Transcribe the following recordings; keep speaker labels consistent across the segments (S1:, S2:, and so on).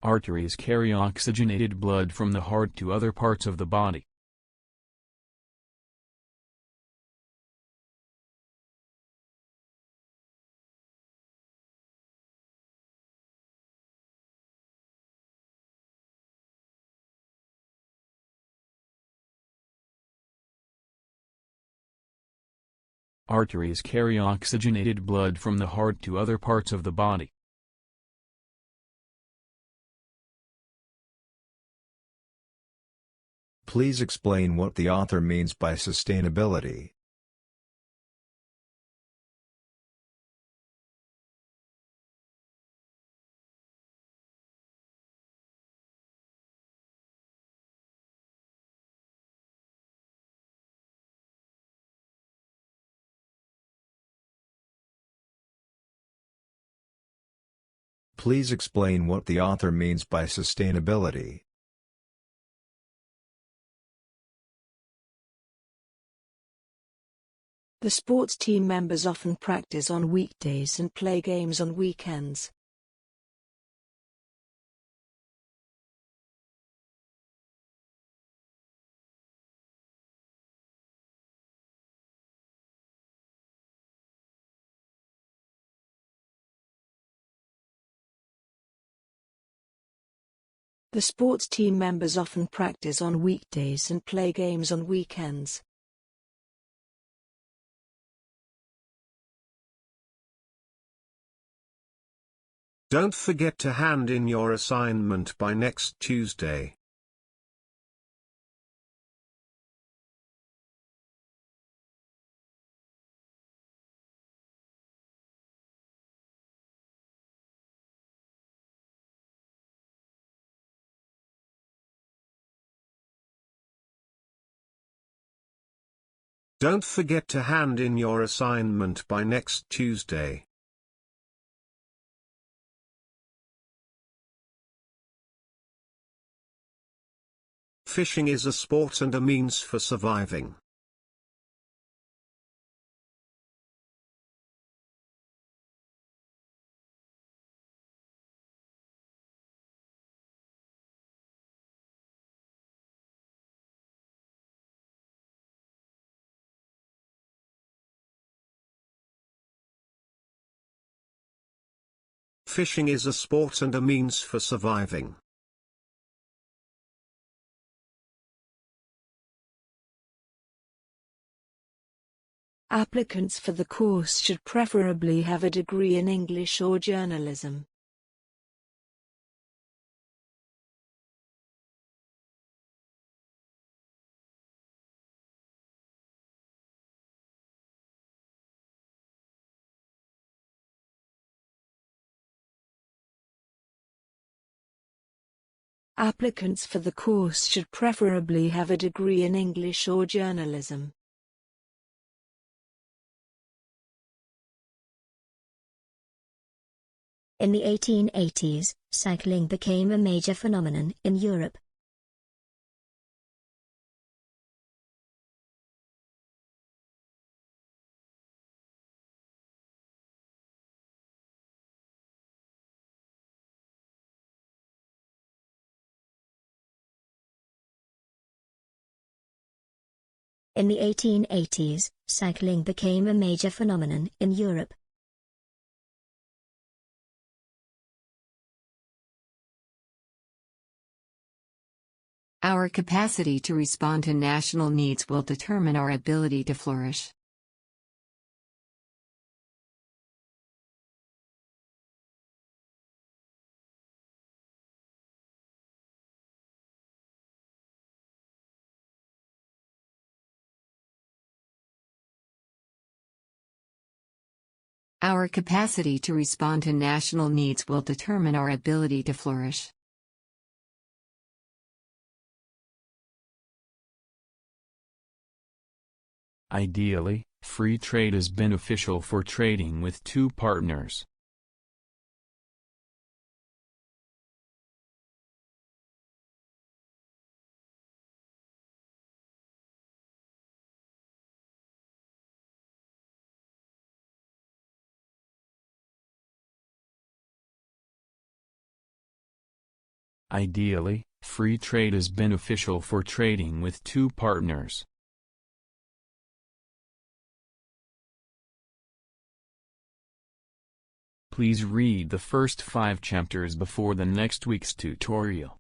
S1: Arteries carry oxygenated blood from the heart to other parts of the body. Arteries carry oxygenated blood from the heart to other parts of the body.
S2: Please explain what the author means by sustainability. Please explain what the author means by sustainability.
S3: The sports team members often practice on weekdays and play games on weekends. The sports team members often practice on weekdays and play games on weekends.
S4: Don't forget to hand in your assignment by next Tuesday. Don't forget to hand in your assignment by next Tuesday. Fishing is a sport and a means for surviving. Fishing is a sport and a means for surviving.
S3: Applicants for the course should preferably have a degree in English or journalism. Applicants for the course should preferably have a degree in English or journalism.
S5: In the 1880s, cycling became a major phenomenon in Europe. In the 1880s, cycling became a major phenomenon in Europe.
S6: Our capacity to respond to national needs will determine our ability to flourish. Our capacity to respond to national needs will determine our ability to flourish.
S1: Ideally, free trade is beneficial for trading with two partners. Ideally, free trade is beneficial for trading with two partners. Please read the first 5 chapters before the next week's tutorial.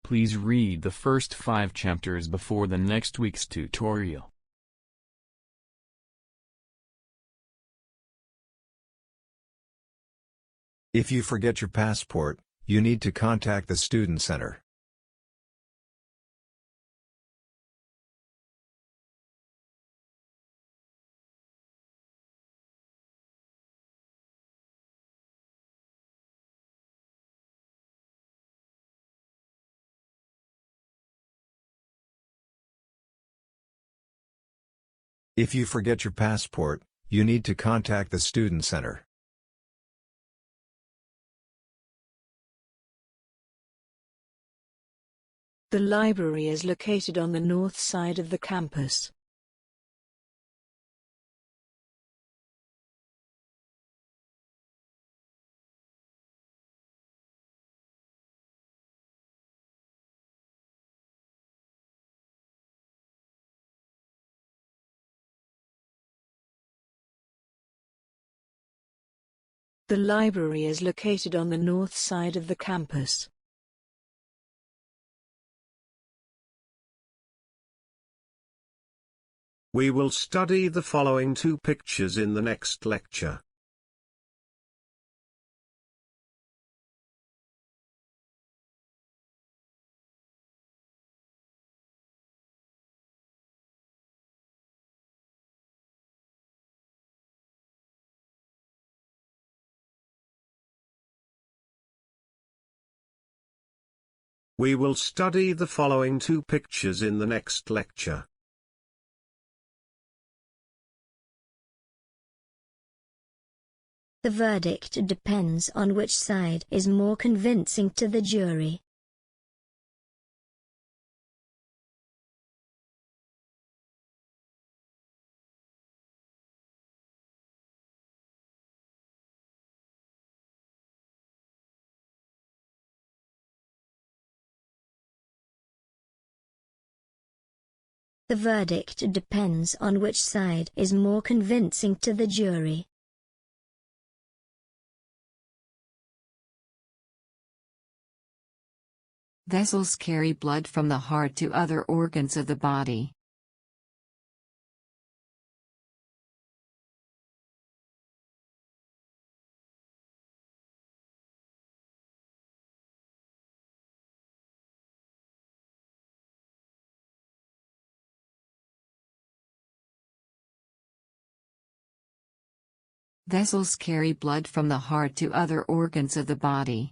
S1: Please read the first 5 chapters before the next week's tutorial.
S2: If you forget your passport, you need to contact the Student Center. If you forget your passport, you need to contact the Student Center.
S3: The library is located on the north side of the campus. The library is located on the north side of the campus.
S4: We will study the following 2 pictures in the next lecture. We will study the following 2 pictures in the next lecture.
S5: The verdict depends on which side is more convincing to the jury. The verdict depends on which side is more convincing to the jury.
S6: Vessels carry blood from the heart to other organs of the body. Vessels carry blood from the heart to other organs of the body.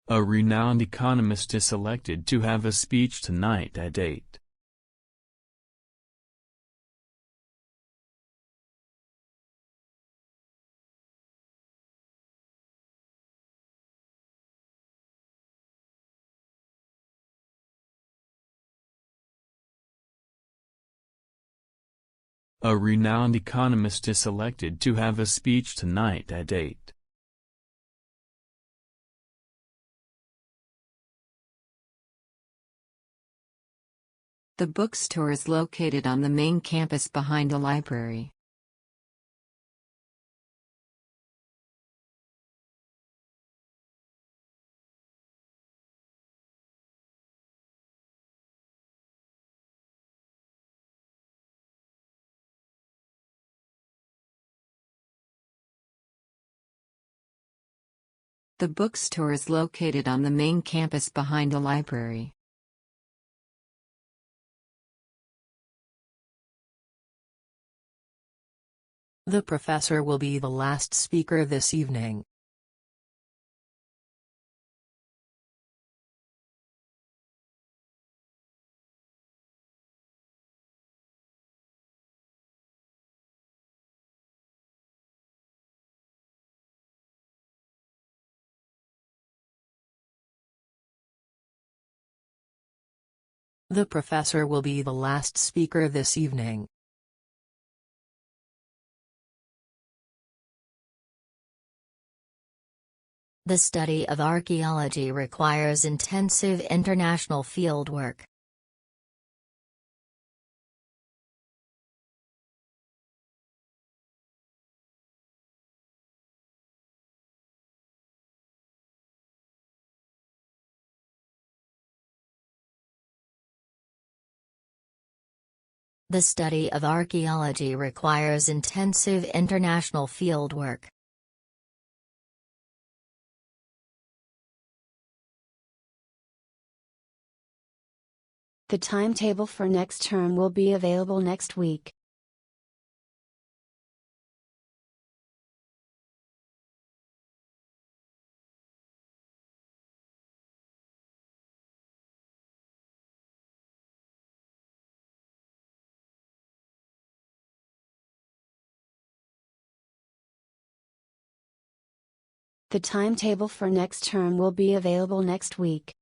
S1: A renowned economist is selected to have a speech tonight at 8. A renowned economist is selected to have a speech tonight at 8.
S6: The bookstore is located on the main campus behind the library. The bookstore is located on the main campus behind the library.
S7: The professor will be the last speaker this evening. The professor will be the last speaker this evening.
S5: The study of archaeology requires intensive international fieldwork. The study of archaeology requires intensive international fieldwork.
S3: The timetable for next term will be available next week. The timetable for next term will be available next week.